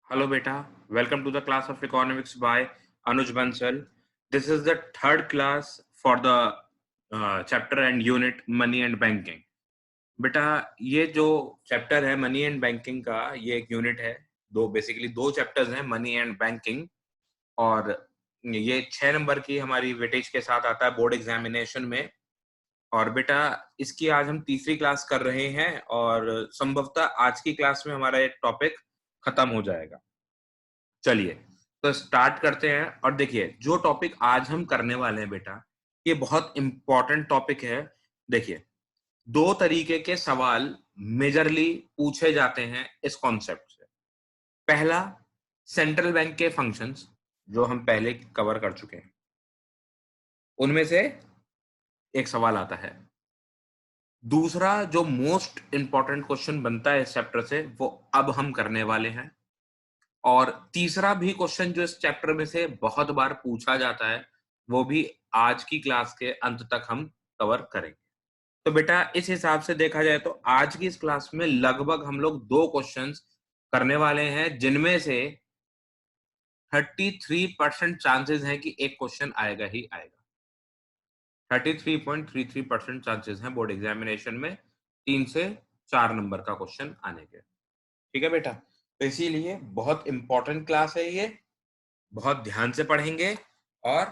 Hello, beta. Welcome to the class of economics by Anuj Bansal. This is the third class for the chapter and unit money and banking. बेटा ये जो chapter है money and banking का ये एक unit है basically दो chapters हैं मनी एंड बैंकिंग और ये 6 नंबर की हमारी वेटेज के साथ आता है बोर्ड एग्जामिनेशन में। और बेटा इसकी आज हम तीसरी क्लास कर रहे हैं और संभवतः आज की क्लास में हमारा ये टॉपिक खत्म हो जाएगा। चलिए तो स्टार्ट करते हैं और देखिए जो टॉपिक आज हम करने वाले हैं बेटा ये बहुत इंपॉर्टेंट टॉपिक है। देखिए दो तरीके के सवाल मेजरली पूछे जाते हैं इस कॉन्सेप्ट से। पहला सेंट्रल बैंक के फंक्शंस जो हम पहले कवर कर चुके हैं उनमें से एक सवाल आता है। दूसरा जो मोस्ट इंपॉर्टेंट क्वेश्चन बनता है इस चैप्टर से वो अब हम करने वाले हैं। और तीसरा भी क्वेश्चन जो इस चैप्टर में से बहुत बार पूछा जाता है वो भी आज की क्लास के अंत तक हम कवर करेंगे। तो बेटा इस हिसाब से देखा जाए तो आज की इस क्लास में लगभग हम लोग दो क्वेश्चंस करने वाले हैं जिनमें से 33% चांसेस हैं कि एक क्वेश्चन आएगा ही आएगा। 33.33% चांसेस हैं बोर्ड एग्जामिनेशन में 3 से 4 नंबर का क्वेश्चन आने के। ठीक है बेटा, तो इसीलिए बहुत इंपॉर्टेंट क्लास है ये, बहुत ध्यान से पढ़ेंगे और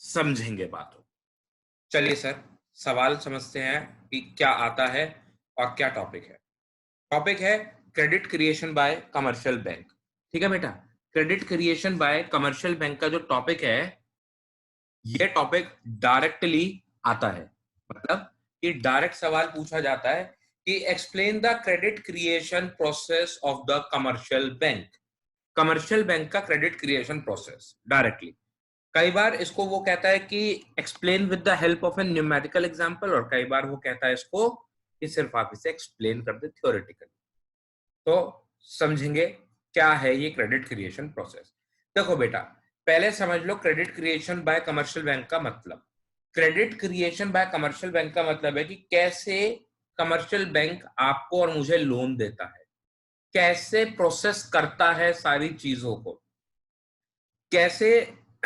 समझेंगे बातों। चलिए सर सवाल समझते हैं कि क्या आता है और क्या टॉपिक है। टॉपिक है credit creation by commercial bank. ठीक है बेटा, credit creation by commercial bank का जो टॉपिक है ये टॉपिक डायरेक्टली आता है, मतलब कि डायरेक्ट सवाल पूछा जाता है कि explain the credit creation process of the commercial bank. Commercial bank का क्रेडिट क्रिएशन प्रोसेस डायरेक्टली। कई बार इसको वो कहता है कि explain with the help of an numerical example और कई बार वो कहता है इसको कि सिर्फ आप इसे एक्सप्लेन कर दे थ्योरेटिकली। तो समझेंगे क्या है ये क्रेडिट क्रिएशन प्रोसेस। देखो बेटा पहले समझ लो credit creation by commercial bank का मतलब। Credit creation by commercial bank का मतलब है कि कैसे कमर्शियल बैंक आपको और मुझे लोन देता है, कैसे प्रोसेस करता है सारी चीजों को, कैसे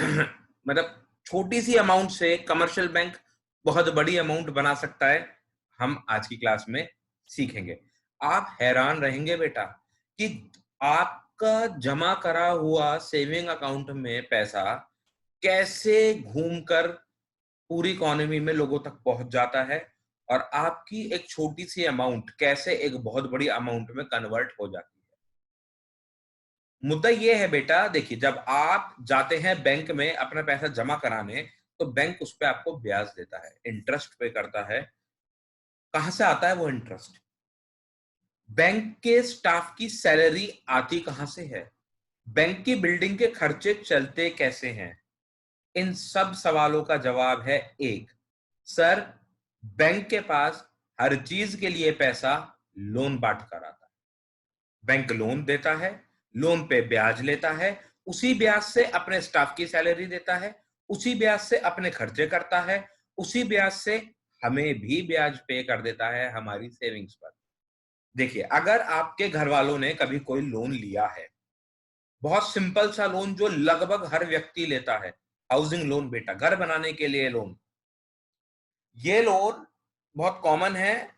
मतलब छोटी सी अमाउंट से कमर्शियल बैंक बहुत बड़ी अमाउंट बना सकता है, हम आज की क्लास में सीखेंगे। आप हैरान रहेंगे बेटा कि आपका जमा करा हुआ सेविंग अकाउंट में पैसा कैसे घूमकर पूरी इकोनॉमी में लोगों तक पहुंच जाता है और आपकी एक छोटी सी अमाउंट कैसे एक बहुत बड़ी अमाउंट में कन्वर्ट हो जाती है। मुद्दा ये है बेटा, देखिए जब आप जाते हैं बैंक में अपना पैसा जमा कराने तो बैंक उस पे आपको ब्याज देता है, इंटरेस्ट पे करता है। कहां से आता है वो इंटरेस्ट? बैंक के स्टाफ की सैलरी आती कहां से है? बैंक की बिल्डिंग के खर्चे चलते कैसे हैं? इन सब सवालों का जवाब है एक, सर बैंक के पास हर चीज के लिए पैसा लोन बांट कर आता है। बैंक लोन देता है, लोन पे ब्याज लेता है, उसी ब्याज से अपने स्टाफ की सैलरी देता है, उसी ब्याज से अपने खर्चे करता है, उसी ब्याज से हमें भी ब्याज पे कर देता है हमारी सेविंग्स पर। देखिए अगर आपके घर वालों ने कभी कोई लोन लिया है, बहुत सिंपल सा लोन जो लगभग हर व्यक्ति लेता है, हाउसिंग लोन बेटा, घर बनाने के लिए लोन, ये लोन बहुत कॉमन है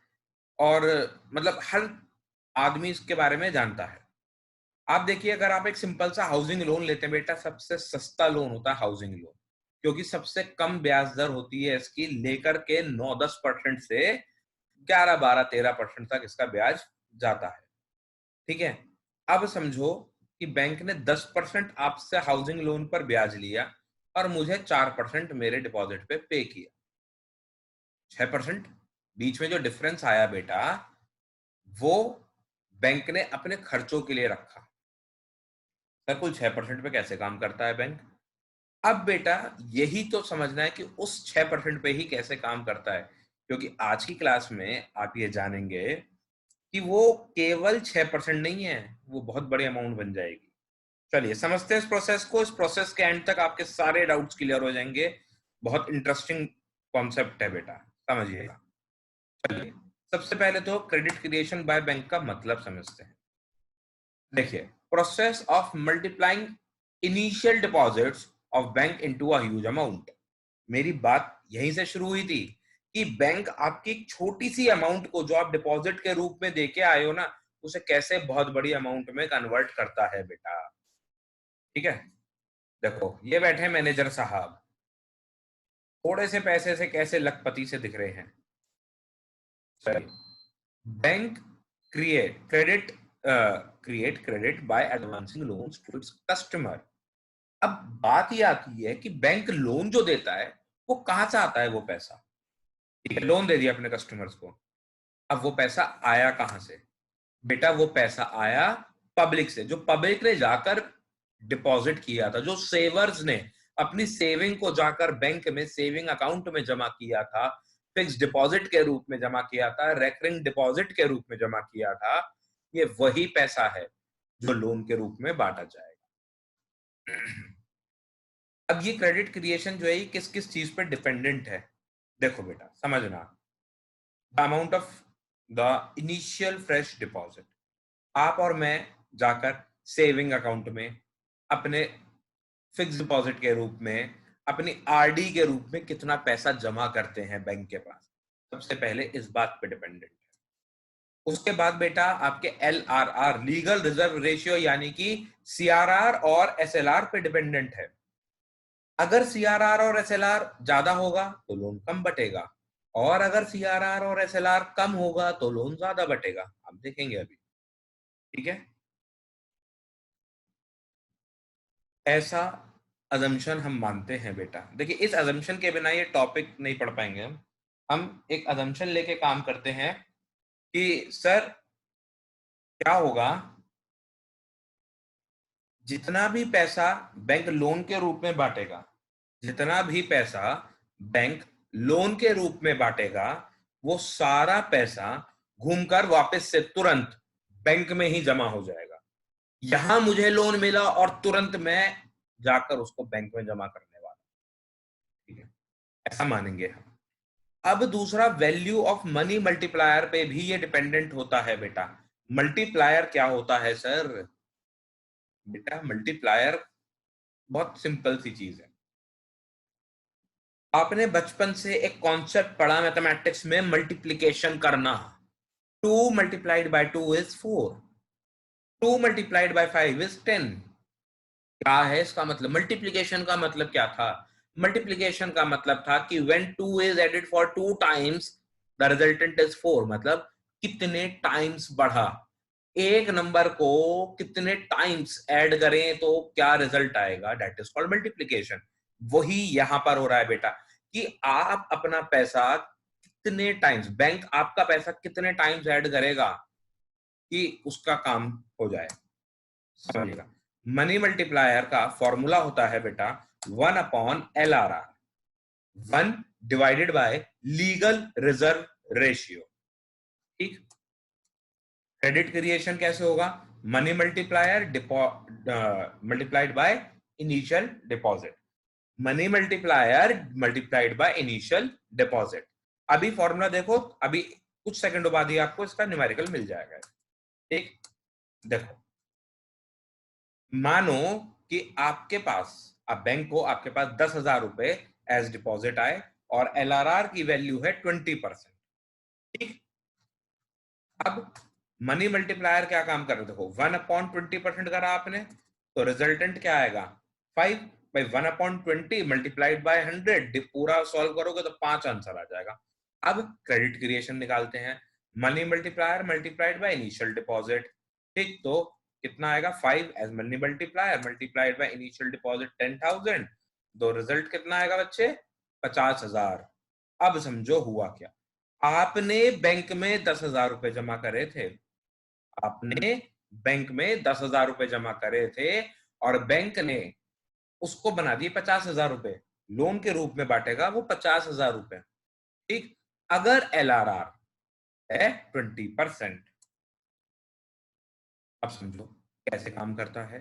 और मतलब हर आदमी इसके बारे में जानता है। आप देखिए अगर आप एक सिंपल सा हाउसिंग लोन लेते हैं बेटा, सबसे सस्ता लोन होता है हाउसिंग लोन, क्योंकि सबसे कम ब्याज दर होती है इसकी, लेकर के 9-10% से 11-12-13% तक इसका ब्याज जाता है। ठीक है, अब समझो कि बैंक ने 10% आपसे हाउसिंग लोन पर ब्याज लिया और मुझे 4% मेरे डिपॉजिट पे किया। 6% बीच में जो डिफरेंस आया बेटा वो बैंक ने अपने खर्चों के लिए रखा। सर कुल 6% पे कैसे काम करता है बैंक? अब बेटा यही तो समझना है कि उस 6% पे ही कैसे काम करता है, क्योंकि आज की क्लास में आप ये जानेंगे कि वो केवल 6% नहीं है, वो बहुत बड़ी अमाउंट बन जाएगी। चलिए समझते हैं इस प्रोसेस को। इस प्रोसेस के एंड तक आपके सारे डाउट्स क्लियर हो जाएंगे। बहुत इंटरेस्टिंग कॉन्सेप्ट है बेटा, समझिएगा। चलिए सबसे पहले तो क्रेडिट क्रिएशन बाय बैंक का मतलब समझते हैं। देखिए, process of multiplying initial deposits of bank into a huge amount. मेरी बात यहीं से शुरू हुई थी कि बैंक आपकी एक छोटी सी अमाउंट को जो आप डिपॉजिट के रूप में देके आए हो ना, उसे कैसे बहुत बड़ी अमाउंट में कन्वर्ट करता है बेटा। ठीक है, देखो ये बैठे मैनेजर साहब, थोड़े से पैसे से कैसे लखपति से दिख रहे हैं। सही, bank create credit create credit by advancing loans to its customer. अब बात ये आती है कि बैंक लोन जो देता है वो कहां से आता है वो पैसा। ठीक है, लोन दे दिया अपने कस्टमर्स को, अब वो पैसा आया कहां से? बेटा वो पैसा आया पब्लिक से, जो पब्लिक ने जाकर डिपॉजिट किया था, जो सेवर्स ने अपनी सेविंग को जाकर बैंक में सेविंग अकाउंट में जमा किया था, फिक्स डिपॉजिट के रूप में जमा किया था, रेकरिंग डिपॉजिट के रूप में जमा किया था, ये वही पैसा है जो लोन के रूप में बांटा जाएगा। अब ये क्रेडिट क्रिएशन जो है ये किस किस चीज पर डिपेंडेंट है, देखो बेटा समझना। The amount of the initial fresh deposit, आप और मैं जाकर सेविंग अकाउंट में अपने फिक्स डिपॉजिट के रूप में, अपनी आरडी के रूप में कितना पैसा जमा करते हैं बैंक के पास, सबसे पहले इस बात पे डिपेंडेंट है। उसके बाद बेटा आपके LRR, लीगल रिजर्व रेशियो, यानी कि CRR और SLR पे डिपेंडेंट है। अगर CRR और SLR ज्यादा होगा तो लोन कम बटेगा, और अगर CRR और SLR कम होगा तो लोन ज्यादा बटेगा। आप देखेंगे अभी। ठीक है, ऐसा अजम्पशन हम मानते हैं बेटा। देखिए, इस अजम्पशन के बिना ये टॉपिक नहीं पढ़ पाएंगे हम एक अजम्पशन लेके काम करते हैं कि सर क्या होगा, जितना भी पैसा बैंक लोन के रूप में बांटेगा, जितना भी पैसा बैंक लोन के रूप में बांटेगा, वो सारा पैसा घूमकर वापस से तुरंत बैंक में ही जमा हो जाएगा। यहां मुझे लोन मिला और तुरंत मैं जाकर उसको बैंक में जमा करने वाला। ठीक है, ऐसा मानेंगे हम। अब दूसरा, वैल्यू ऑफ मनी मल्टीप्लायर पे भी ये डिपेंडेंट होता है बेटा। मल्टीप्लायर क्या होता है सर? बेटा मल्टीप्लायर बहुत सिंपल सी चीज है। आपने बचपन से एक कॉन्सेप्ट पढ़ा मैथमेटिक्स में, मल्टीप्लिकेशन करना। 2 × 2 = 4, 2 × 5 = 10। क्या है इसका मतलब? मल्टीप्लिकेशन का मतलब क्या था? मल्टीप्लिकेशन का मतलब था कि when 2 is added for 2 times the resultant is 4। मतलब कितने टाइम्स बढ़ा, एक नंबर को कितने टाइम्स ऐड करें तो क्या रिजल्ट आएगा, दैट इज कॉल्ड मल्टीप्लिकेशन। वही यहां पर हो रहा है बेटा, कि आप अपना पैसा कितने टाइम्स, बैंक आपका पैसा कितने टाइम्स ऐड करेगा कि उसका काम हो जाए। समझिएगा, मनी मल्टीप्लायर का फॉर्मूला होता है बेटा 1/LRR, 1 / लीगल रिजर्व रेशियो। ठीक, क्रेडिट क्रिएशन कैसे होगा? Money multiplier multiplied by initial deposit, money multiplier multiplied by initial deposit. अभी फॉर्मूला देखो, अभी कुछ सेकंडों बाद ही आपको इसका न्यूमेरिकल मिल जाएगा। ठीक, देखो, मानो कि आपके पास, अब बैंक को आपके पास 10,000 रुपए एज डिपॉजिट आए और LRR की वैल्यू है 20%। ठीक, अब मनी मल्टीप्लायर क्या काम कर रहे? देखो 1/20% करा आपने तो रिजल्टेंट क्या आएगा? 5/1/20 मल्टीप्लाइड बाय 100। पूरा सॉल्व करोगे तो 5 आंसर आ जाएगा। अब क्रेडिट क्रिएशन निकालते हैं, money multiplier multiplied by initial deposit. ठीक, तो कितना आएगा? 5 as money multiplier multiplied by initial deposit 10,000। तो रिजल्ट कितना आएगा बच्चे? 50,000। अब समझो हुआ क्या। आपने बैंक में 10,000 रुपए जमा करे थे, आपने बैंक में 10,000 रुपए जमा करे थे, और बैंक ने उसको बना दिए 50,000 रुपए, लोन के रूप में बांटेगा वो 50,000 रुपए। ठीक, अगर LRR है 20%, अब समझो कैसे काम करता है।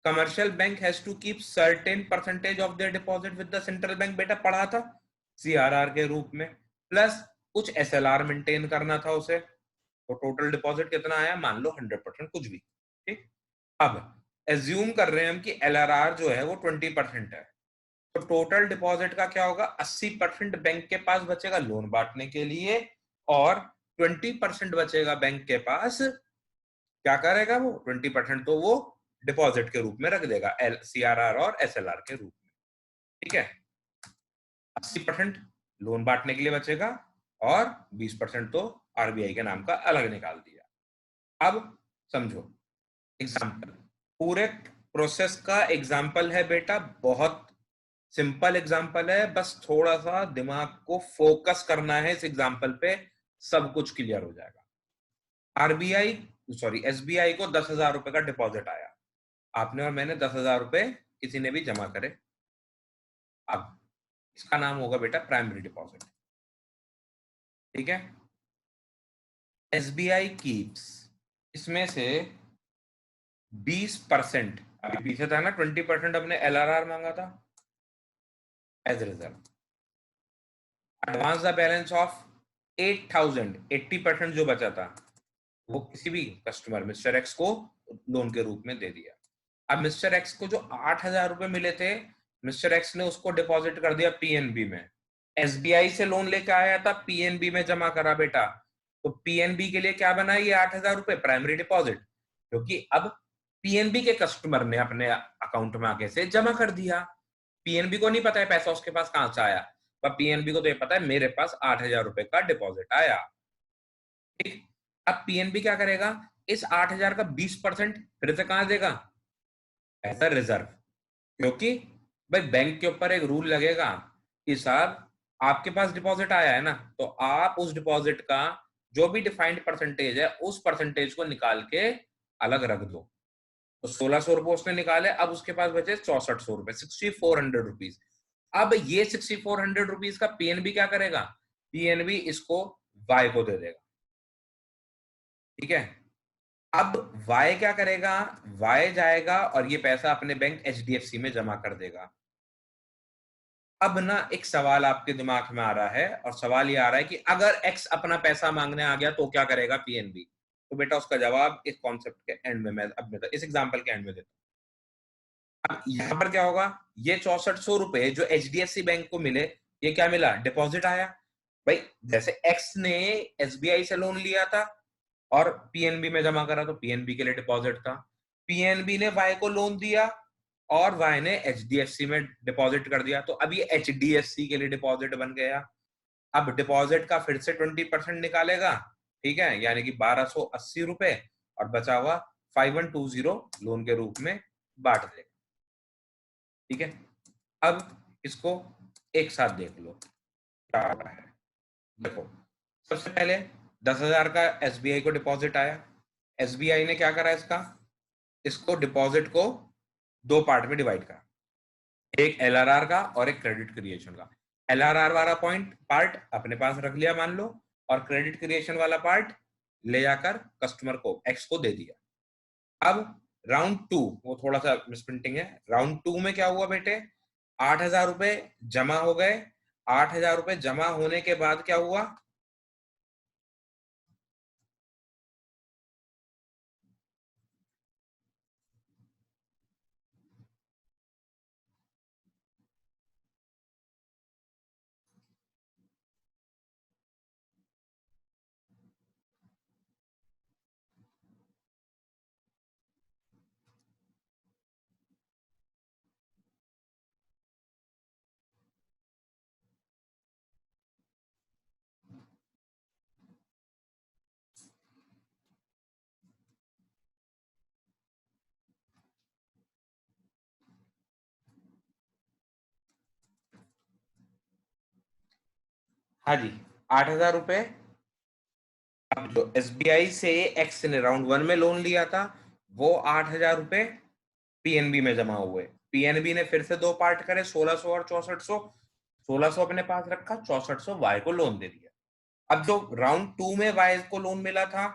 Commercial bank has to keep certain percentage of their deposit with the central bank, बेटा पढ़ा था, CRR के रूप में, प्लस कुछ SLR मेंटेन करना था उसे। तो टोटल डिपॉजिट कितना आया? मान लो 100%, कुछ भी। ठीक, अब एज्यूम कर रहे हैं हम कि LRR जो है वो 20% है, तो टोटल डिपॉजिट का क्या होगा, 80% बैंक के पास बचेगा लोन बांटने के लिए, और 20% बचेगा बैंक के पास, क्या करेगा वो 20% तो वो डिपॉजिट के रूप में रख देगा, CRR और SLR के रूप में। ठीक है, 80% लोन बांटने के लिए बचेगा और 20% तो RBI के नाम का अलग निकाल दिया। अब समझो एग्जाम्पल, पूरे प्रोसेस का एग्जाम्पल है बेटा, बहुत सिंपल एग्जाम्पल है, बस थोड़ा सा दिमाग को फोकस करना है इस एग्जाम्पल पे, सब कुछ क्लियर हो जाएगा। आरबीआई सॉरी SBI को 10,000 रुपए का डिपॉजिट आया, आपने और मैंने 10,000 रुपए किसी ने भी जमा करे। अब इसका नाम होगा बेटा प्राइमरी डिपॉजिट। ठीक है, SBI कीप्स इसमें से 20%, अभी पीछे था ना 20% अपने LRR मांगा था as reserve, advance the balance of 8,000, 80% जो बचा था वो किसी भी कस्टमर मिस्टर एक्स को लोन के रूप में दे दिया। अब मिस्टर एक्स को जो 8,000 रुपए मिले थे, मिस्टर एक्स ने उसको डिपॉजिट कर दिया PNB में। SBI से लोन लेके आया था, PNB में जमा करा बेटा, तो PNB के लिए क्या बना ये 8,000 रुपए प्राइमरी डिपॉजिट, क्योंकि अब PNB के कस्टमर ने अपने अकाउंट में आगे से जमा कर दिया। PNB को नहीं पता है पैसा उसके पास कहां से आया, पर PNB को तो ये पता है मेरे पास 8,000 रुपए का डिपॉजिट आया। ठीक, अब PNB क्या करेगा, इस 8,000 का 20% फिर से कहां देगा, एज अ रिजर्व, क्योंकि भाई बैंक के ऊपर एक रूल लगेगा कि साहब आपके पास डिपॉजिट आया है ना, तो आप उस डिपॉजिट का जो भी डिफाइंड परसेंटेज है उस परसेंटेज को निकाल के अलग रख दो। तो 1,600 रुपए उसने निकाले, अब उसके पास बचे 6,400 रुपए, 6,400 रुपीज। अब ये 6,400 रुपीज का PNB क्या करेगा, PNB इसको वाई को दे देगा। ठीक है, अब वाई क्या करेगा, वाई जाएगा और ये पैसा अपने बैंक HDFC में जमा कर देगा। अब ना एक सवाल आपके दिमाग में आ रहा है, और सवाल ये आ रहा है कि अगर एक्स अपना पैसा मांगने आ गया तो क्या करेगा PNB, तो बेटा उसका जवाब इस कॉन्सेप्ट के एंड में मैं अब इस एग्जांपल के एंड में देता हूं। अब यहां पर क्या होगा, ये 6,400 रुपए जो HDFC बैंक को मिले, ये क्या मिला, डिपॉजिट आया। भाई जैसे एक्स ने SBI से लोन लिया था और PNB में जमा करा, तो PNB के लिए डिपॉजिट था। PNB ने वाई को लोन दिया और वाई ने HDFC में डिपॉजिट कर दिया, तो अब ये HDFC के लिए डिपॉजिट बन गया। अब डिपॉजिट का फिर से 20% निकालेगा, ठीक है, यानी कि 1,280 रुपए, और बचा हुआ 5,120 लोन के रूप में बांट देगा। ठीक है, अब इसको एक साथ देख लो क्या हो रहा है। देखो, सबसे पहले 10,000 का SBI को डिपॉजिट आया, SBI ने क्या करा, इसको डिपॉजिट को दो पार्ट में डिवाइड करा, एक LRR का और एक क्रेडिट क्रिएशन का। LRR वाला पार्ट अपने पास रख लिया मान लो, और क्रेडिट क्रिएशन वाला पार्ट ले जाकर कस्टमर को एक्स को दे दिया। अब राउंड 2, वो थोड़ा सा मिसप्रिंटिंग है, राउंड 2 में क्या हुआ बेटे, 8,000 रुपए जमा हो गए। 8,000 रुपए जमा होने के बाद क्या हुआ, हाँ जी, 8,000 रुपए अब जो SBI से एक्स ने राउंड 1 में लोन लिया था, वो 8,000 रुपए PNB में जमा हुए। PNB ने फिर से दो पार्ट करे, 1,600 और 6,400। 1,600 अपने पास रखा, 6,400 वाई को लोन दे दिया। अब जो राउंड 2 में वाई को लोन मिला था,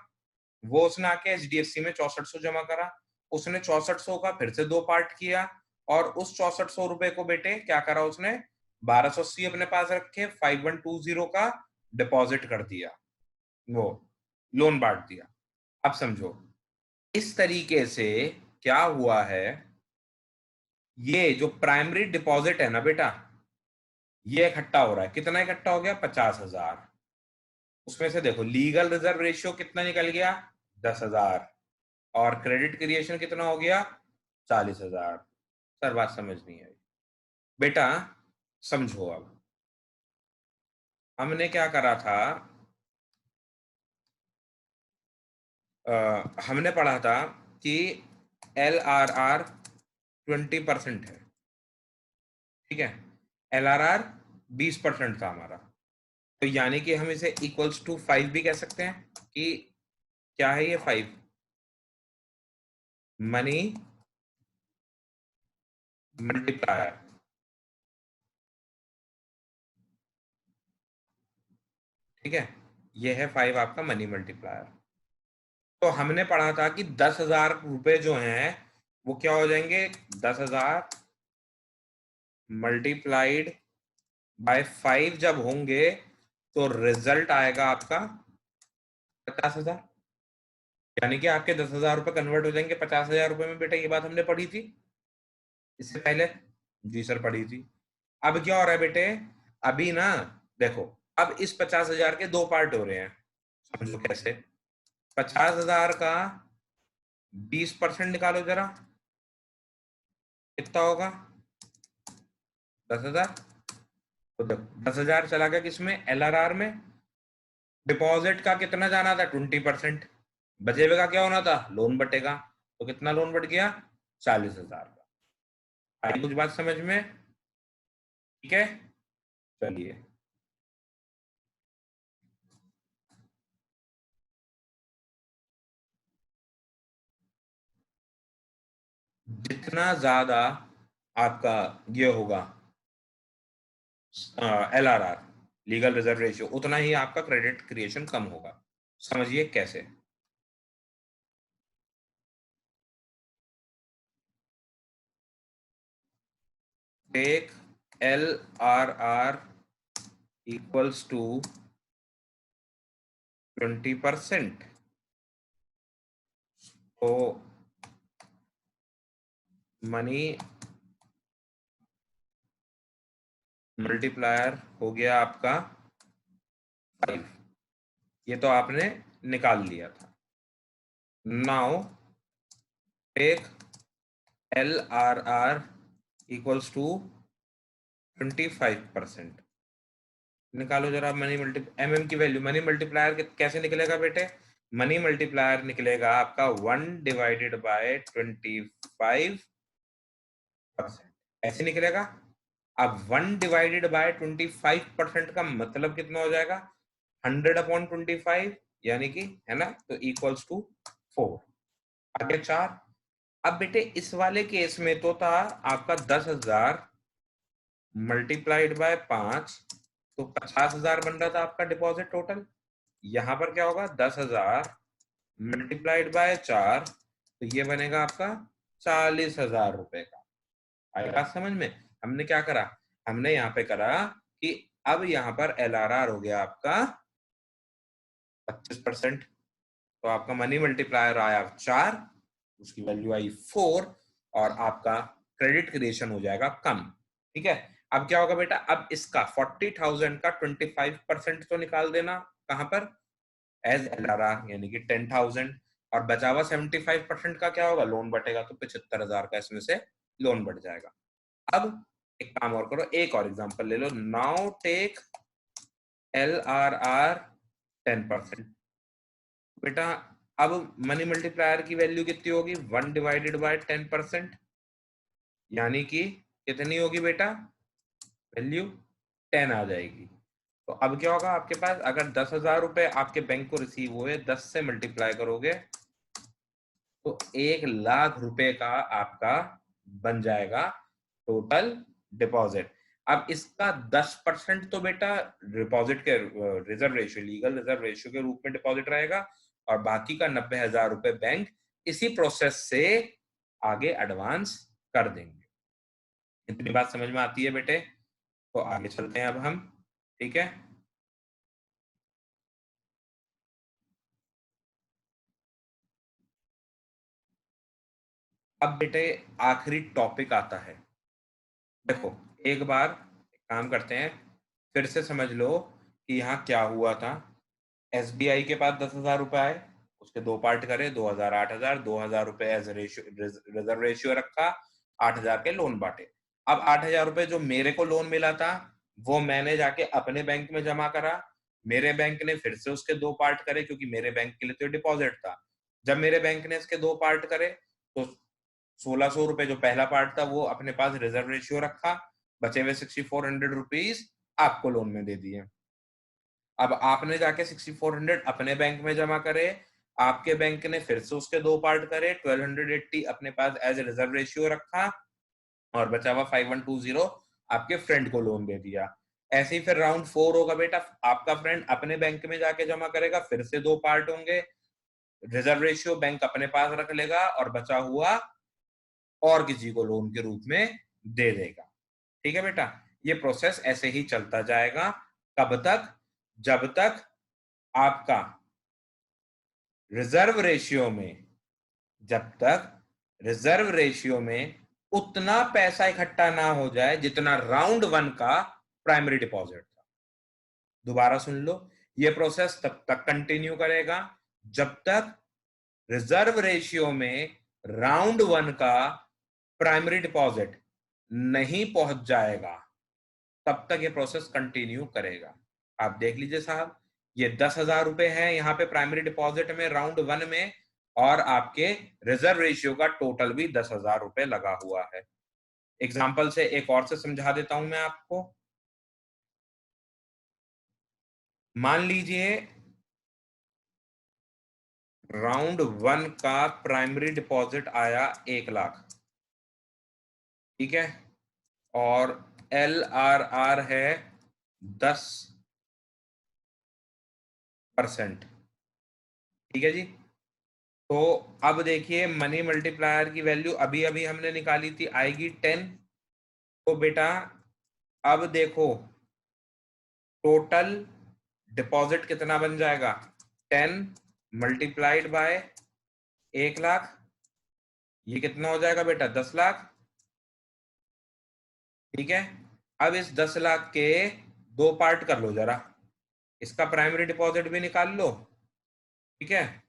वो उसने आके HDFC में 6,400 जमा करा, उसने 6,400 का फिर से दो पार्ट किया, और उस 6,400 रुपए को बेटे क्या करा उसने, 1,280 अपने पास रखे 5,120 का डिपॉजिट कर दिया, वो लोन बांट दिया। अब समझो, इस तरीके से क्या हुआ है, ये जो प्राइमरी डिपॉजिट है ना बेटा, ये इकट्ठा हो रहा है। कितना इकट्ठा हो गया? 50,000। उसमें से देखो लीगल रिजर्व रेशियो कितना निकल गया? 10,000। और क्रेडिट क्रिएशन कितना हो गया? 40,000। सर बात समझ नहीं आई। बेटा समझो, अब हमने क्या करा था, हमने पढ़ा था कि LRR 20% है, ठीक है। LRR 20% था हमारा, तो यानी कि हम इसे इक्वल्स टू 5 भी कह सकते हैं कि क्या है ये 5, मनी मल्टीप्लायर, ठीक है। ये है 5 आपका मनी मल्टीप्लायर। तो हमने पढ़ा था कि 10,000 रुपए जो हैं वो क्या हो जाएंगे? 10,000 मल्टीप्लाइड बाय 5 जब होंगे तो रिजल्ट आएगा आपका 50,000। यानी कि आपके 10,000 रुपए कन्वर्ट हो जाएंगे 50,000 रुपए में। बेटा ये बात हमने पढ़ी थी इससे पहले। जी सर पढ़ी थी। अब क्या हो रहा है बेटे, अभी ना देखो, अब इस 50,000 के दो पार्ट हो रहे हैं। समझो कैसे। 50,000 का 20% निकालो जरा, कितना होगा? 10,000। तो देखो 10,000 चला गया किसमें? LRR में। डिपॉजिट का कितना जाना था? 20%। बचे का क्या होना था? लोन बटेगा। तो कितना लोन बट गया? 40,000 का। आई कुछ बात समझ में? ठीक है, चलिए। जितना ज्यादा आपका ये होगा LRR, लीगल रिजर्व रेशियो, उतना ही आपका क्रेडिट क्रिएशन कम होगा। समझिए कैसे। टेक LRR इक्वल्स टू 20%, तो मनी मल्टीप्लायर हो गया आपका 5। ये तो आपने निकाल लिया था। Now take LRR equals to 25%। निकालो जरा मनी मल्टी MM की वैल्यू। मनी मल्टीप्लायर कैसे निकलेगा बेटे? मनी मल्टीप्लायर निकलेगा आपका 1/25%। ऐसे निकलेगा। अब 1/25% का मतलब कितना हो जाएगा? 100/25, यानी कि, है ना, तो इक्वल्स टू 4। आगे 4। अब बेटे इस वाले केस में तो था आपका 10,000 मल्टीप्लाइड बाय 5, तो 50,000 बन रहा था आपका डिपॉजिट टोटल। यहां पर क्या होगा? 10,000 मल्टीप्लाइड बाय 4, तो ये बनेगा आपका 40,000 रुपए का। आएगा समझ में? हमने क्या करा, हमने यहाँ पे करा कि अब यहाँ पर LRR हो गया आपका 25%, तो आपका मनी मल्टीप्लायर आया 4, उसकी वैल्यू आई 4, और आपका क्रेडिट क्रिएशन हो जाएगा कम। ठीक है। अब क्या होगा बेटा, अब इसका 40,000 का 25% तो निकाल देना। कहां पर? एज LRR, यानी कि 10,000। और बचा हुआ 75% का क्या होगा? लोन बटेगा, तो 75,000 का इसमें से लोन बढ़ जाएगा। अब एक काम और करो, एक और एग्जांपल ले लो। Now take LRR 10%। बेटा अब मनी मल्टीप्लायर की वैल्यू कितनी होगी? 1/10%, यानी कि कितनी होगी बेटा? वैल्यू 10 आ जाएगी। तो अब क्या होगा आपके पास? अगर 10,000 रुपए आपके बैंक को रिसीव हुए, 10 से मल्टीप्लाई करोगे तो 1,00,000 रुपए का आपका बन जाएगा टोटल डिपॉजिट। अब इसका 10% तो बेटा डिपॉजिट के reserve ratio, legal reserve ratio के रूप में डिपॉजिट रहेगा, और बाकी का 90,000 रुपए बैंक इसी प्रोसेस से आगे एडवांस कर देंगे। इतनी बात समझ में आती है बेटे? तो आगे चलते हैं अब हम। ठीक है। अब बेटे आखिरी टॉपिक आता है। देखो एक बार काम करते हैं, फिर से समझ लो कि यहाँ क्या हुआ था। एसबीआई के पास 10,000 रुपए आए, उसके दो पार्ट करे, 2,000 8,000, 2,000 रुपए एज रिजर्व रेशियो रखा, 8,000 के लोन बांटे। अब 8,000 रुपए जो मेरे को लोन मिला था वो मैंने जाके अपने बैंक में जमा करा, मेरे बैंक ने फिर से उसके दो पार्ट करे, क्योंकि मेरे बैंक के लिए तो डिपॉजिट था। जब मेरे बैंक ने इसके दो पार्ट करे तो 1,600 रुपए जो पहला पार्ट था वो अपने पास रिजर्व रेशियो रखा, बचे हुए 6,400 रुपीज आपको लोन में दे दिए। अब आपने जाके 6,400 अपने बैंक में जमा करे, आपके बैंक ने फिर से उसके दो पार्ट करे, 1,280 अपने पास एज ए रिजर्व रेशियो रखा, और बचा हुआ 5,120 आपके फ्रेंड को लोन दे दिया। ऐसे ही फिर राउंड 4 होगा बेटा, आपका फ्रेंड अपने बैंक में जाके जमा करेगा, फिर से दो पार्ट होंगे, रिजर्व रेशियो बैंक अपने पास रख लेगा, और बचा हुआ और किसी को लोन के रूप में दे देगा। ठीक है बेटा, ये प्रोसेस ऐसे ही चलता जाएगा। कब तक? जब तक आपका रिजर्व रेशियो में जब तक रिजर्व रेशियो में उतना पैसा इकट्ठा ना हो जाए जितना राउंड 1 का प्राइमरी डिपॉजिट था। दोबारा सुन लो, ये प्रोसेस तब तक कंटिन्यू करेगा जब तक रिजर्व रेशियो में राउंड 1 का प्राइमरी डिपॉजिट नहीं पहुंच जाएगा, तब तक ये प्रोसेस कंटिन्यू करेगा। आप देख लीजिए साहब, ये 10,000 रुपए है यहाँ पे प्राइमरी डिपॉजिट में राउंड 1 में, और आपके रिजर्व रेशियो का टोटल भी 10,000 रुपए लगा हुआ है। एग्जाम्पल से एक और से समझा देता हूं मैं आपको। मान लीजिए राउंड 1 का प्राइमरी डिपॉजिट आया 1,00,000, ठीक है, और LRR है 10%। ठीक है जी। तो अब देखिए मनी मल्टीप्लायर की वैल्यू अभी अभी हमने निकाली थी, आएगी 10। तो बेटा अब देखो टोटल डिपॉजिट कितना बन जाएगा, 10 मल्टीप्लाइड बाय 1,00,000, ये कितना हो जाएगा बेटा, 10,00,000। ठीक है, अब इस 10,00,000 के दो पार्ट कर लो जरा, इसका प्राइमरी डिपॉजिट भी निकाल लो। ठीक है,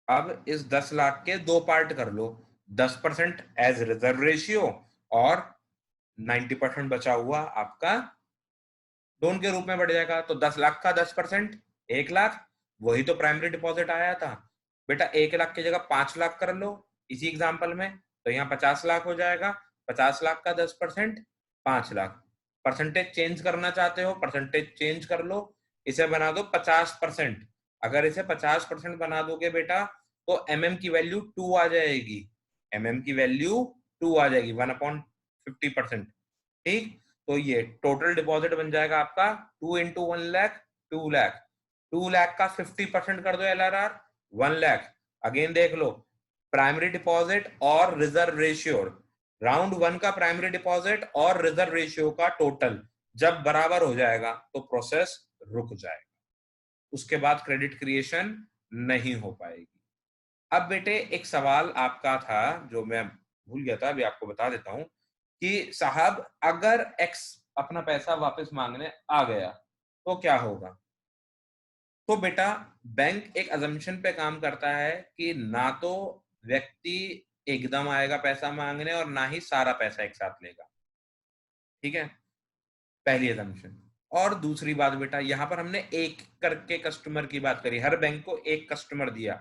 अब इस 10,00,000 के दो पार्ट कर लो, 10% एज रिजर्व रेशियो और 90% बचा हुआ आपका लोन के रूप में बढ़ जाएगा। तो 10,00,000 का 10% 1,00,000, वही तो प्राइमरी डिपॉजिट आया था बेटा। 1,00,000 की जगह 5,00,000 कर लो इसी एग्जाम्पल में, तो यहाँ 50,00,000 हो जाएगा। 50,00,000 का 10% 5,00,000। परसेंटेज चेंज करना चाहते हो, परसेंटेज चेंज कर लो, इसे बना दो 50%। अगर इसे 50% बना दोगे बेटा तो mm की वैल्यू 2 आ जाएगी, mm की वैल्यू 2 आ जाएगी, 1/50%। ठीक, तो ये टोटल डिपॉजिट बन जाएगा आपका 2 इंटू 1,00,000, 2,00,000। 2,00,000 का 50% कर दो LRR, 1,00,000। अगेन देख लो, प्राइमरी डिपॉजिट और रिजर्व रेशियो, राउंड 1 का प्राइमरी डिपॉजिट और रिजर्व रेशियो का टोटल जब बराबर हो जाएगा तो प्रोसेस रुक जाएगा, उसके बाद क्रेडिट क्रिएशन नहीं हो पाएगी। अब बेटे एक सवाल आपका था जो मैं भूल गया था, अभी आपको बता देता हूं कि साहब अगर एक्स अपना पैसा वापस मांगने आ गया तो क्या होगा। तो बेटा बैंक एक अजम्पशन पे काम करता है कि ना तो व्यक्ति एकदम आएगा पैसा मांगने और ना ही सारा पैसा एक साथ लेगा। ठीक है, पहली अजम्पशन। और दूसरी बात बेटा, यहां पर हमने एक करके कस्टमर की बात करी, हर बैंक को एक कस्टमर दिया।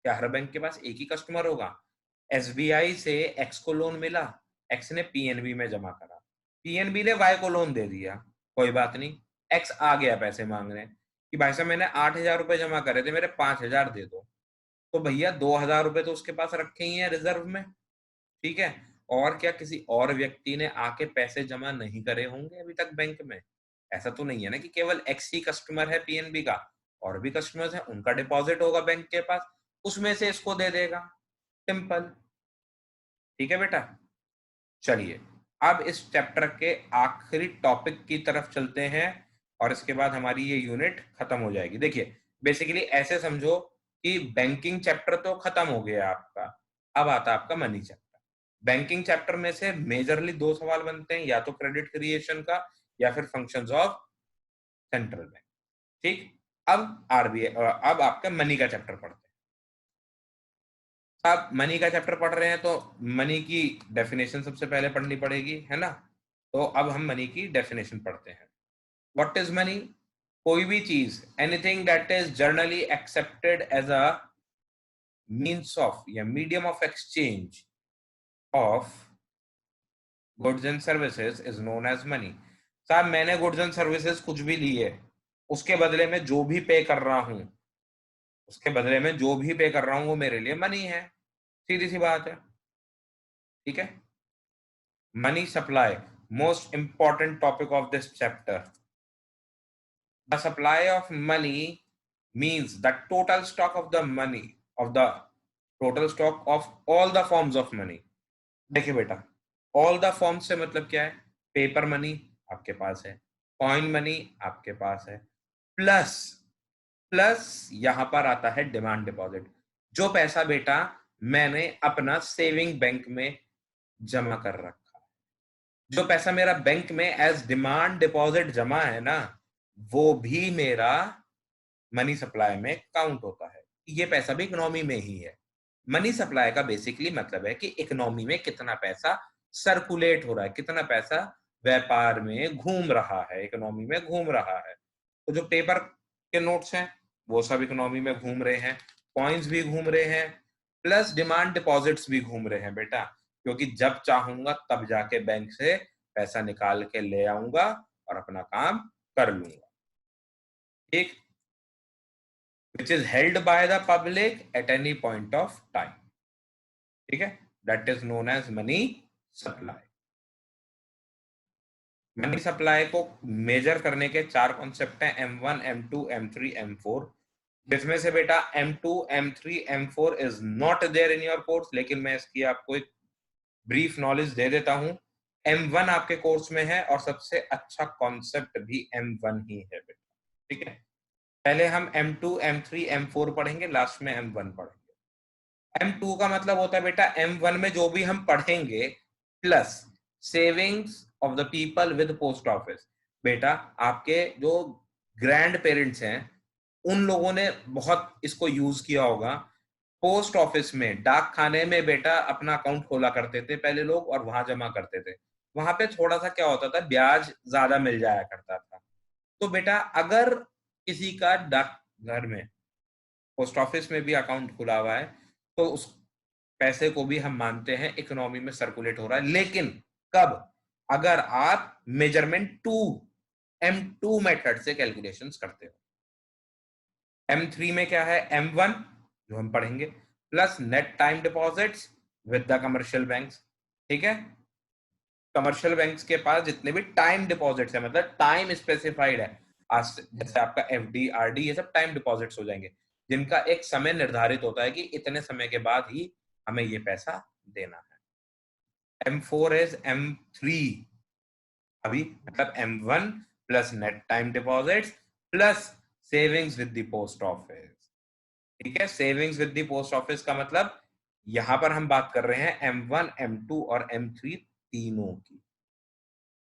क्या हर बैंक के पास एक ही कस्टमर होगा? एसबीआई से एक्स को लोन मिला, एक्स ने पीएनबी में जमा करा, पीएनबी ने वाई को लोन दे दिया, कोई बात नहीं, एक्स आ गया पैसे मांगने कि भाई साहब मैंने 8,000 रुपए जमा करे थे, मेरे 5,000 दे दो। तो भैया 2,000 रुपए तो उसके पास रखे ही है रिजर्व में। ठीक है, और क्या किसी और व्यक्ति ने आके पैसे जमा नहीं करे होंगे अभी तक बैंक में? ऐसा तो नहीं है ना कि केवल एक्स ही कस्टमर है पीएनबी का, और भी कस्टमर्स हैं, उनका डिपॉजिट होगा बैंक के पास, उसमें से इसको दे देगा, सिंपल। ठीक है बेटा, चलिए अब इस चैप्टर के आखिरी टॉपिक की तरफ चलते हैं, और इसके बाद हमारी ये यूनिट खत्म हो जाएगी। देखिए बेसिकली ऐसे समझो कि बैंकिंग चैप्टर तो खत्म हो गया आपका, अब आता है आपका मनी चैप्टर। बैंकिंग चैप्टर में से मेजरली दो सवाल बनते हैं, या तो क्रेडिट क्रिएशन का या फिर फंक्शंस ऑफ सेंट्रल बैंक। ठीक, अब आरबीआई, अब आपका मनी का चैप्टर पढ़ते हैं। आप मनी का चैप्टर पढ़ रहे हैं तो मनी की डेफिनेशन सबसे पहले पढ़नी पड़ेगी, है ना। तो अब हम मनी की डेफिनेशन पढ़ते हैं। What is money? कोई भी चीज, anything that is generally accepted as a means of या medium of exchange of goods and services is known as money. साहब मैंने गुड्स एंड सर्विसेज कुछ भी ली है, उसके बदले में जो भी पे कर रहा हूं, उसके बदले में जो भी पे कर रहा हूं वो मेरे लिए मनी है। सीधी सी बात है, ठीक है। Money supply, most important topic of this chapter. The supply of money means the total stock of the money of the total stock of all the forms of money। देखिए बेटा, all the forms से मतलब क्या है? Paper money आपके पास है, coin money आपके पास है, प्लस प्लस यहां पर आता है डिमांड डिपॉजिट। जो पैसा बेटा मैंने अपना सेविंग बैंक में जमा कर रखा, जो पैसा मेरा बैंक में एज डिमांड डिपॉजिट जमा है ना, वो भी मेरा मनी सप्लाई में काउंट होता है। ये पैसा भी इकोनॉमी में ही है। मनी सप्लाई का बेसिकली मतलब है कि इकोनॉमी में कितना पैसा सर्कुलेट हो रहा है, कितना पैसा व्यापार में घूम रहा है, इकोनॉमी में घूम रहा है। तो जो पेपर के नोट्स हैं वो सब इकोनॉमी में घूम रहे हैं, कॉइन्स भी घूम रहे हैं, प्लस डिमांड डिपॉजिट्स भी घूम रहे हैं बेटा, क्योंकि जब चाहूंगा तब जाके बैंक से पैसा निकाल के ले आऊंगा और अपना काम कर लूंगा। ठीक, which is held by the public at any point of time। ठीक है, that is known as money supply। Money supply को मेजर करने के चार कॉन्सेप्ट हैं, M1, M2, M3, M4। जिसमें से बेटा M2, M3, M4 is not there in your course, लेकिन मैं इसकी आपको एक ब्रीफ नॉलेज दे देता हूं। M1 आपके कोर्स में है और सबसे अच्छा कॉन्सेप्ट भी M1 ही है बेटा। ठीक है, पहले हम M2, M3, M4 पढ़ेंगे, लास्ट में M1 पढ़ेंगे। M2 का मतलब होता है बेटा M1 में जो भी हम पढ़ेंगे plus savings of the people with post office. बेटा आपके जो ग्रैंड पेरेंट्स हैं उन लोगों ने बहुत इसको यूज किया होगा। पोस्ट ऑफिस में, डाक खाने में बेटा अपना अकाउंट खोला करते थे पहले लोग और वहां जमा करते थे। वहां पे थोड़ा सा क्या होता था, ब्याज ज्यादा मिल जाया करता था। तो बेटा अगर किसी का डाक घर में, पोस्ट ऑफिस में भी अकाउंट खुला हुआ है तो उस पैसे को भी हम मानते हैं इकोनॉमी में सर्कुलेट हो रहा है। लेकिन कब? अगर आप मेजरमेंट टू M2 मेथड से कैलकुलेशंस करते हो। M3 में क्या है? M1 जो हम पढ़ेंगे plus net time deposits with the commercial banks. ठीक है, कमर्शियल बैंक्स के पास जितने भी टाइम डिपॉजिट्स है, मतलब टाइम स्पेसिफाइड है, आज जैसे आपका FD RD ये सब टाइम डिपॉजिट्स हो जाएंगे, जिनका एक समय निर्धारित होता है कि इतने समय के बाद ही हमें ये पैसा देना है। M4 इज M3 अभी, मतलब M1 plus net time deposits plus savings with the post office. ठीक है, savings with the post office का मतलब यहां पर हम बात कर रहे हैं M1, M2 और M3 तीनों की।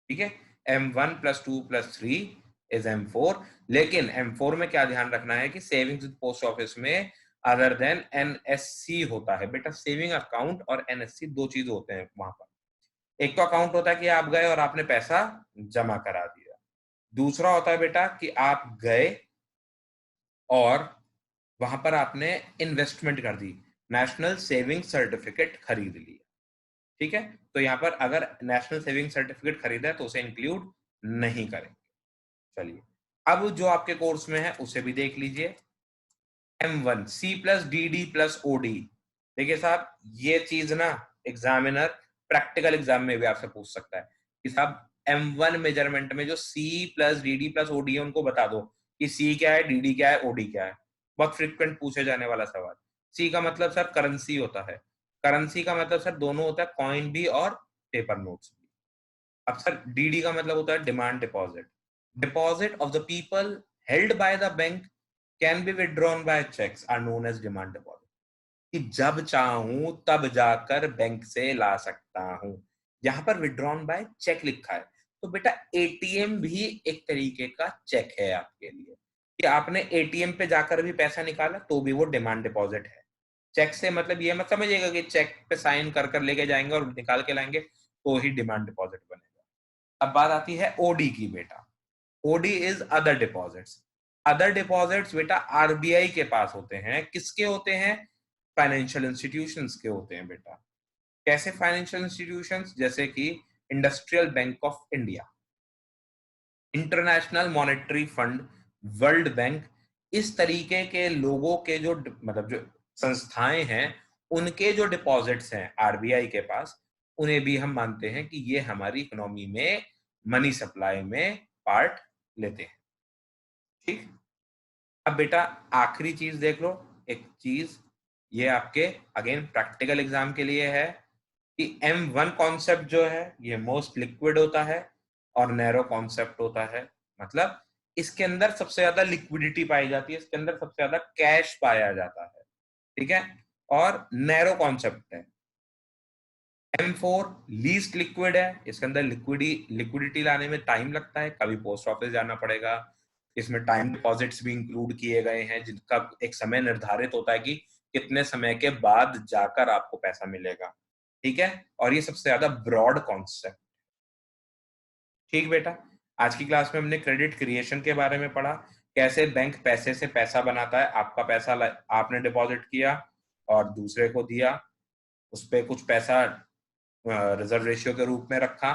ठीक है, M1 plus 2 plus 3 is M4। लेकिन M4 में क्या ध्यान रखना है कि सेविंग्स विद पोस्ट ऑफिस में अदर देन NSC होता है बेटा। सेविंग अकाउंट और NSC दो चीज होते हैं वहां पर। एक तो अकाउंट होता है कि आप गए और आपने पैसा जमा करा दिया, दूसरा होता है बेटा कि आप गए और वहां पर आपने इन्वेस्टमेंट कर दी, नेशनल सेविंग सर्टिफिकेट खरीद लिया। ठीक है, तो यहां पर अगर नेशनल सेविंग सर्टिफिकेट खरीदा है तो उसे इंक्लूड नहीं करेंगे। चलिए, अब जो आपके कोर्स में है उसे भी देख लीजिए। M1 C plus DD plus OD। देखिए साहब, ये चीज ना एग्जामिनर प्रैक्टिकल एग्जाम में भी आपसे पूछ सकता है कि साहब M1 मेजरमेंट में जो C plus DD plus OD है उनको बता दो कि C क्या है, DD क्या है, OD क्या है। बहुत फ्रिक्वेंट पूछे जाने वाला सवाल। C का मतलब सर करेंसी होता है, करेंसी का मतलब सर दोनों होता है, कॉइन भी और पेपर नोट्स भी। अब सर DD का मतलब होता है demand deposit. Deposit of the people held by the bank can be withdrawn by checks are known as demand deposit। कि जब चाहूं तब जाकर बैंक से ला सकता हूं। यहाँ पर विड्रॉन बाय चेक लिखा है, तो बेटा एटीएम भी एक तरीके का चेक है आपके लिए, कि आपने एटीएम पे जाकर भी पैसा निकाला तो भी वो डिमांड डिपॉजिट है। चेक से मतलब ये मत समझिएगा कि चेक पे साइन कर कर लेके जाएंगे और निकाल के लाएंगे तो ही डिमांड डिपॉजिट बनेगा। अब बात आती है ओडी की बेटा। OD is other deposits. Other deposits बेटा आरबीआई के पास होते हैं। किसके होते हैं? फाइनेंशियल इंस्टीट्यूशंस के होते हैं बेटा। कैसे फाइनेंशियल इंस्टीट्यूशंस? जैसे कि industrial bank of India, international monetary fund, world bank, इस तरीके के लोगों के जो मतलब जो संस्थाएं हैं, उनके जो डिपॉजिट्स हैं आरबीआई के पास, उन्हें भी हम मानते हैं कि ये हमारी इकोनॉमी में मनी सप्लाई में पार्ट लेते हैं। ठीक। अब बेटा आखिरी चीज देख लो, एक चीज ये आपके अगेन प्रैक्टिकल एग्जाम के लिए है कि M1 कॉन्सेप्ट जो है ये मोस्ट लिक्विड होता है और नैरो कॉन्सेप्ट होता है। मतलब इसके अंदर सबसे ज्यादा लिक्विडिटी पाई जाती है, इसके अंदर सबसे ज्यादा कैश पाया जाता है। ठीक है। और नैरो कॉन्सेप्ट है। M4 लीस्ट लिक्विड है, इसके अंदर लिक्विडिटी लाने में टाइम लगता है, कभी पोस्ट ऑफिस जाना पड़ेगा। इसमें टाइम डिपॉजिट्स भी इंक्लूड किए गए हैं जिनका एक समय निर्धारित होता है कि कितने समय के बाद जाकर आपको पैसा मिलेगा। ठीक है। और ये सबसे ज्यादा ब्रॉड कॉन्सेप्ट। ठीक बेटा, आज की क्लास में हमने क्रेडिट क्रिएशन के बारे में पढ़ा, कैसे बैंक पैसे से पैसा बनाता है। आपका पैसा आपने डिपॉजिट किया और दूसरे को दिया, उस पर कुछ पैसा रिजर्व रेशियो के रूप में रखा,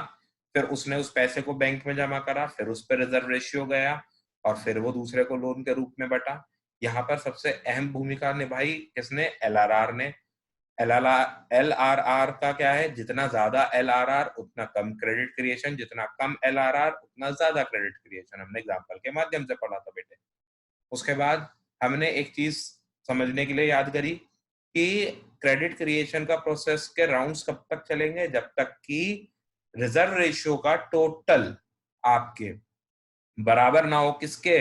फिर उसने उस पैसे को बैंक में जमा करा, फिर उस पर रिजर्व रेशियो गया और फिर वो दूसरे को लोन के रूप में बटा। यहाँ पर सबसे अहम भूमिका निभाई किसने? एलआरआर ने। एलआरआर का क्या है? जितना ज्यादा एलआरआर उतना कम क्रेडिट क्रिएशन, जितना कम एलआरआर उतना ज्यादा क्रेडिट क्रिएशन। हमने एग्जाम्पल के माध्यम से पढ़ा था बेटे। उसके बाद हमने एक चीज समझने के लिए याद करी कि क्रेडिट क्रिएशन का प्रोसेस के राउंड्स कब तक चलेंगे? जब तक कि रिजर्व रेशियो का टोटल आपके बराबर ना हो। किसके?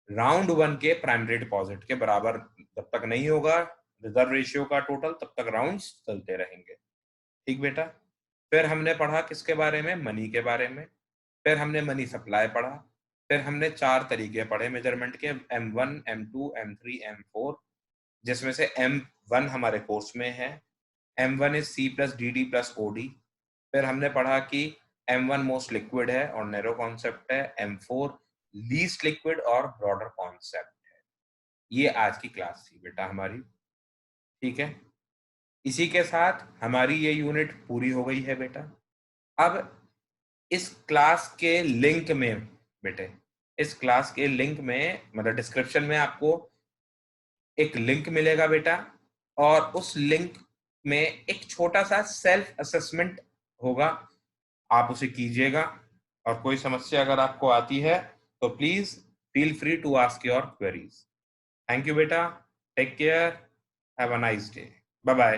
राउंड वन के प्राइमरी डिपॉजिट के बराबर जब तक नहीं होगा रिजर्व रेशियो का टोटल, तब तक राउंड्स चलते रहेंगे। ठीक बेटा। फिर हमने पढ़ा किसके बारे में? मनी के बारे में। फिर हमने मनी सप्लाई पढ़ा। फिर हमने 4 तरीके पढ़े मेजरमेंट के, M1, M2, M3, M4, जिसमें से M1 हमारे कोर्स में है। M1 is C plus DD plus OD। फिर हमने पढ़ा कि M1 मोस्ट लिक्विड है और नैरो कॉन्सेप्ट है, M4 लीस्ट लिक्विड और ब्रॉडर कॉन्सेप्ट है। ये आज की क्लास थी बेटा हमारी। ठीक है। इसी के साथ हमारी ये यूनिट पूरी हो गई है बेटा। अब इस क्लास के लिंक में बेटे, इस क्लास के लिंक में मतलब डिस्क्रिप्शन में आपको एक लिंक मिलेगा बेटा, और उस लिंक में एक छोटा सा सेल्फ असेसमेंट होगा, आप उसे कीजिएगा। और कोई समस्या अगर आपको आती है तो please feel free to ask your queries. Thank you बेटा, take care, have a nice day, bye bye.